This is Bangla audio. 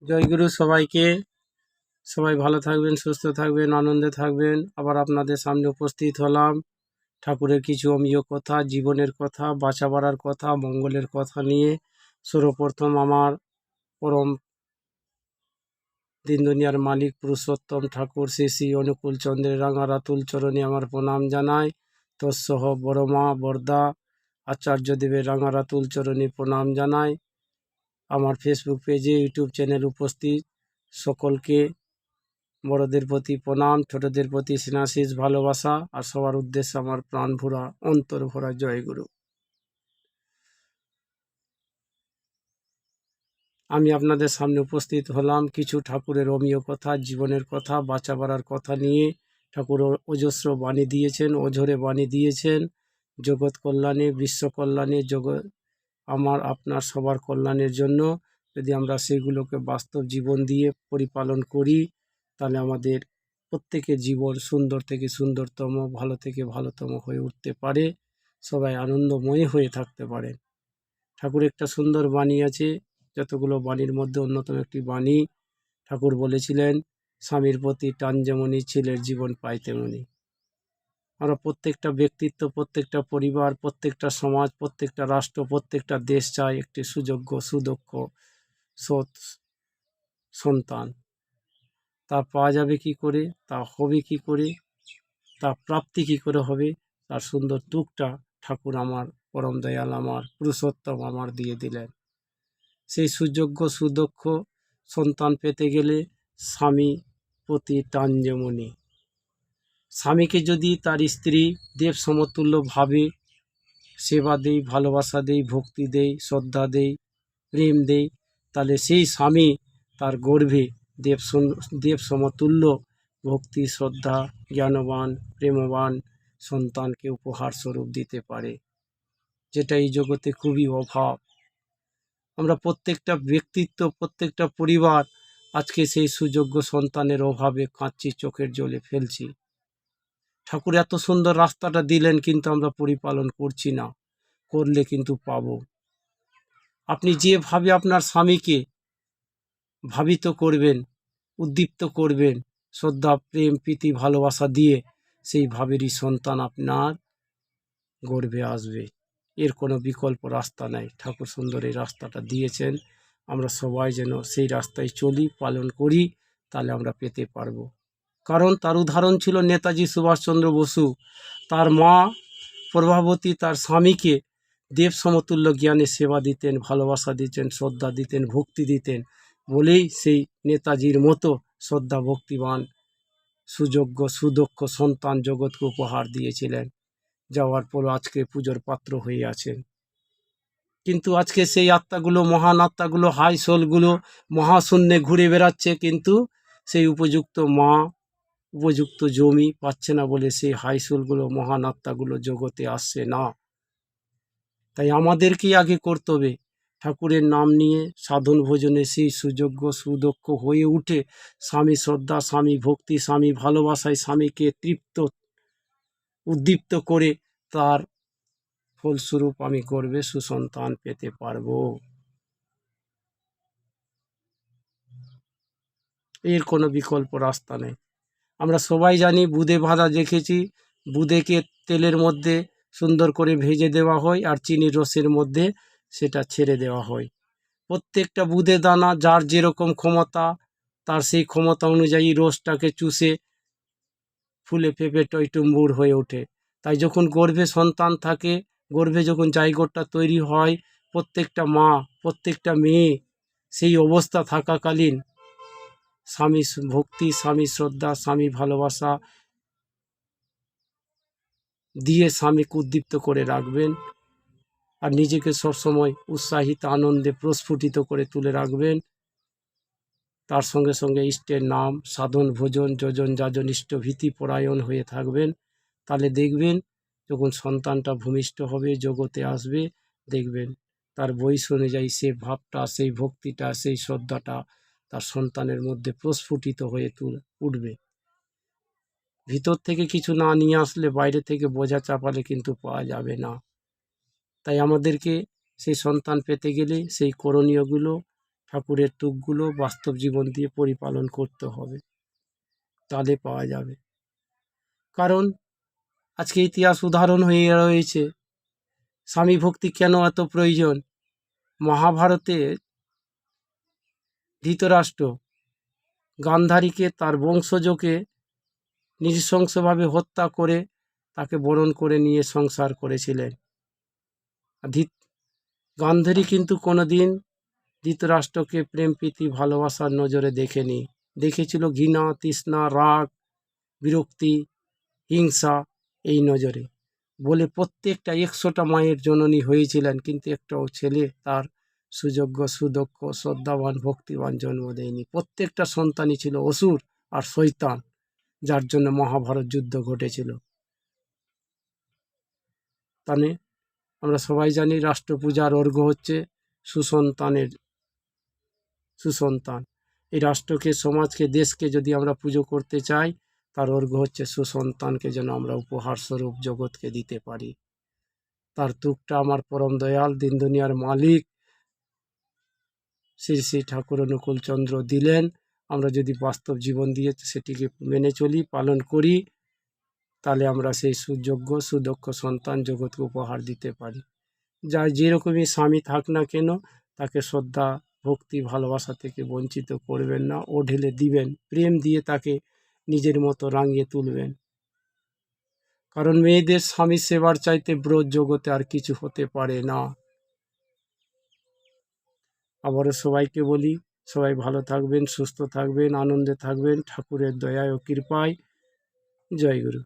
জয়গুরু সবাইকে। সবাই ভালো থাকবেন, সুস্থ থাকবেন, আনন্দে থাকবেন। আবার আপনাদের সামনে উপস্থিত হলাম ঠাকুরের কিছু অমীয় কথা, জীবনের কথা, বাঁচা বাড়ার কথা, মঙ্গলের কথা নিয়ে। সর্বপ্রথম আমার পরম দিন দুনিয়ার মালিক পুরুষোত্তম ঠাকুর শ্রী শ্রী অনুকূল চন্দ্রের রাঙা রাতুল চরণে আমার প্রণাম জানাই। তৎসহ বড় মা বরদা আচার্যদেবের রাঙা রাতুল চরণে প্রণাম জানাই। আমার ফেসবুক পেজে, ইউটিউব চ্যানেল উপস্থিত সকলকে বড়দের প্রতি প্রণাম, ছোটদের প্রতি স্নেহাশিস ভালোবাসা, আর সবার উদ্দেশ্যে আমার প্রাণ ভরা অন্তর ভরা জয়গুরু। আমি আপনাদের সামনে উপস্থিত হলাম কিছু ঠাকুরের অমীয় কথা, জীবনের কথা, বাঁচা বাড়ার কথা নিয়ে। ঠাকুর অজস্র বাণী দিয়েছেন, অঝরে বাণী দিয়েছেন জগৎ কল্যাণে, বিশ্ব কল্যাণে, আমার আপনার সবার কল্যাণের জন্য। যদি আমরা সেগুলোকে বাস্তব জীবন দিয়ে পরিপালন করি, তাহলে আমাদের প্রত্যেকের জীবন সুন্দর থেকে সুন্দরতম, ভালো থেকে ভালোতম হয়ে উঠতে পারে, সবাই আনন্দময় হয়ে থাকতে পারেন। ঠাকুর একটা সুন্দর বাণী আছে, যতগুলো বাণীর মধ্যে অন্যতম একটি বাণী ঠাকুর বলেছিলেন, স্বামীর প্রতি টান যেমনি ছেলের জীবন পায় তেমনি। আমরা প্রত্যেকটা ব্যক্তিত্ব, প্রত্যেকটা পরিবার, প্রত্যেকটা সমাজ, প্রত্যেকটা রাষ্ট্র, প্রত্যেকটা দেশ চায় একটি সুযোগ্য, সুদক্ষ, সৎ সন্তান। তা পাওয়া যাবে কি করে, তা হবে কি করে, তা প্রাপ্তি কি করে হবে, তার সুন্দর টুকটা ঠাকুর আমার পরম দয়াল, আমার পুরুষোত্তম আমার দিয়ে দিলেন। সেই সুযোগ্য সুদক্ষ সন্তান পেতে গেলে স্বামী প্রতি টান যেমনি। স্বামীকে যদি তার স্ত্রী দেব সমতুল্য ভাবে সেবা দেই, ভালোবাসা দেই, ভক্তি দেই, শ্রদ্ধা দেই, প্রেম দেই, তাহলে সেই স্বামী তার গর্ভে দেব সমতুল্য ভক্তি, শ্রদ্ধা, জ্ঞানবান, প্রেমবান সন্তানকে উপহার স্বরূপ দিতে পারে, যেটা এই জগতে খুবই অভাব। আমরা প্রত্যেকটা ব্যক্তিত্ব, প্রত্যেকটা পরিবার আজকে সেই সুযোগ্য সন্তানের অভাবে কাঁদছি, চোখের জলে ফেলছি। ঠাকুর এত সুন্দর রাস্তাটা দিলেন, কিন্তু আমরা পরিপালন করছি না। করলে কিন্তু পাবো। আপনি যেভাবে আপনার স্বামীকে ভাবিত করবেন, উদ্দীপ্ত করবেন, শ্রদ্ধা, প্রেম, প্রীতি, ভালোবাসা দিয়ে, সেই ভাবেরই সন্তান আপনার গর্ভে আসবে। এর কোনো বিকল্প রাস্তা নাই। ঠাকুর সুন্দর এই রাস্তাটা দিয়েছেন, আমরা সবাই যেন সেই রাস্তায় চলি, পালন করি, তাহলে আমরা পেতে পারবো। কারণ তার উদাহরণ ছিল নেতাজি সুভাষচন্দ্র বসু। তার মা প্রভাবতী তার স্বামীকে দেব সমতুল্য জ্ঞানে সেবা দিতেন, ভালোবাসা দিতেন, শ্রদ্ধা দিতেন, ভক্তি দিতেন বলেই সেই নেতাজির মতো শ্রদ্ধা ভক্তিবান সুযোগ্য সুদক্ষ সন্তান জগৎকে উপহার দিয়েছিলেন, যাওয়ার পর আজকে পুজোর পাত্র হয়ে আছেন। কিন্তু আজকে সেই আত্মাগুলো, মহান আত্মাগুলো, হাই সোলগুলো মহাশূন্যে ঘুরে বেড়াচ্ছে, কিন্তু সেই উপযুক্ত মা, উপযুক্ত জমি পাচ্ছে না বলে সেই হাই সোলগুলো, মহান আত্মাগুলো জগতে আসছে না। তাই আমাদেরকেই আগে করতে হবে ঠাকুরের নাম নিয়ে সাধন ভোজনে সেই সুযোগ্য সুদক্ষ হয়ে উঠে স্বামী শ্রদ্ধা, স্বামী ভক্তি, স্বামী ভালোবাসায় স্বামীকে তৃপ্ত, উদ্দীপ্ত করে তার ফলস্বরূপ আমি গর্ভে সুসন্তান পেতে পারবো। এর কোনো বিকল্প রাস্তা নেই। আমরা সবাই জানি, বুদে ভাজা দেখেছি, বুদেকে তেলের মধ্যে সুন্দর করে ভেজে দেওয়া হয়, আর চিনির রসের মধ্যে সেটা ছেড়ে দেওয়া হয়। প্রত্যেকটা বুদে দানা যার যেরকম ক্ষমতা, তার সেই ক্ষমতা অনুযায়ী রসটাকে চুষে ফুলে ফেঁপে টইটুম্বুর হয়ে ওঠে। তাই যখন গর্ভে সন্তান থাকে, গর্ভে যখন জাইগোটটা তৈরি হয়, প্রত্যেকটা মা, প্রত্যেকটা মেয়ে সেই অবস্থা থাকাকালীন স্বামী ভক্তি, স্বামী শ্রদ্ধা, স্বামী ভালোবাসা দিয়ে স্বামীকে উদ্দীপ্ত করে রাখবেন, আর নিজেকে সবসময় উৎসাহিত, আনন্দে প্রস্ফুটিত করে তুলে রাখবেন। তার সঙ্গে সঙ্গে ইষ্টের নাম, সাধন ভোজন, যোজন যাজন, ইষ্ট ভীতি পরায়ণ হয়ে থাকবেন। তাহলে দেখবেন যখন সন্তানটা ভূমিষ্ঠ হবে, জগতে আসবে, দেখবেন তার বয়স অনুযায়ী সে ভাবটা, সেই ভক্তিটা, সেই শ্রদ্ধাটা তার সন্তানের মধ্যে প্রস্ফুটিত হয়ে উঠবে। ভিতর থেকে কিছু না নিয়ে আসলে, বাইরে থেকে বোঝা চাপালে কিন্তু পাওয়া যাবে না। তাই আমাদেরকে সেই সন্তান পেতে গেলে সেই করণীয়গুলো ঠাকুরের তুকগুলো বাস্তব জীবন দিয়ে পরিপালন করতে হবে, তাহলে পাওয়া যাবে। কারণ আজকে ইতিহাস উদাহরণ হয়ে রয়েছে স্বামী ভক্তি কেন এত প্রয়োজন। মহাভারতে ধৃতরাষ্ট্র গান্ধারীকে তার বংশজকে নৃশংসভাবে হত্যা করে তাকে বরণ করে নিয়ে সংসার করেছিলেন। গান্ধারী কিন্তু কোনোদিন ধৃতরাষ্ট্রকে প্রেম প্রীতি ভালোবাসার নজরে দেখেনি, দেখেছিল ঘৃণা, তৃষ্ণা, রাগ, বিরক্তি, হিংসা এই নজরে। বলে প্রত্যেকটা 100টা মায়ের জননী হয়েছিলেন, কিন্তু একটাও ছেলে তার সুযোগ্য সুদক্ষ শ্রদ্ধাবান ভক্তিবান জন্ম দেয়নি। প্রত্যেকটা সন্তানই ছিল অসুর আর শয়তান, যার জন্য মহাভারত যুদ্ধ ঘটেছিল। তাহলে আমরা সবাই জানি রাষ্ট্রপূজার অর্ঘ্য হচ্ছে সুসন্তান। এই রাষ্ট্রকে, সমাজকে, দেশকে যদি আমরা পুজো করতে চাই, তার অর্ঘ্য হচ্ছে সুসন্তানকে যেন আমরা উপহার স্বরূপ জগৎকে দিতে পারি। তার তুকটা আমার পরম দয়াল দিন দুনিয়ার মালিক শ্রী শ্রী ঠাকুর অনুকূল চন্দ্র দিলেন। আমরা যদি বাস্তব জীবন দিয়ে সেটিকে মেনে চলি, পালন করি, তাহলে আমরা সেই সুযোগ্য সুদক্ষ সন্তান জগৎকে উপহার দিতে পারি। যা যেরকমই স্বামী থাক না কেন, তাকে শ্রদ্ধা ভক্তি ভালোবাসা থেকে বঞ্চিত করবেন না, ও ঢেলে দিবেন, প্রেম দিয়ে তাকে নিজের মতো রাঙিয়ে তুলবেন। কারণ মেয়েদের স্বামীর সেবার চাইতে ব্রত জগতে আর কিছু হতে পারে না। আবারও সবাইকে বলি, সবাই ভালো থাকবেন, সুস্থ থাকবেন, আনন্দে থাকবেন, ঠাকুরের দয়ায় ও কৃপায়। জয় গুরু।